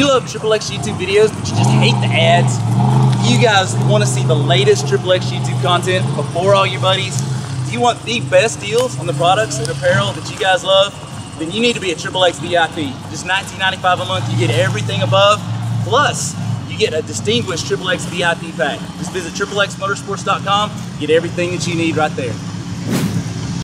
you love XXX YouTube videos, but you just hate the ads? You guys want to see the latest XXX YouTube content before all your buddies? Do you want the best deals on the products and apparel that you guys love? Then you need to be a XXX VIP. Just $19.95 a month, you get everything above, plus you get a distinguished XXX VIP pack. Just visit XXXmotorsports.com, get everything that you need right there.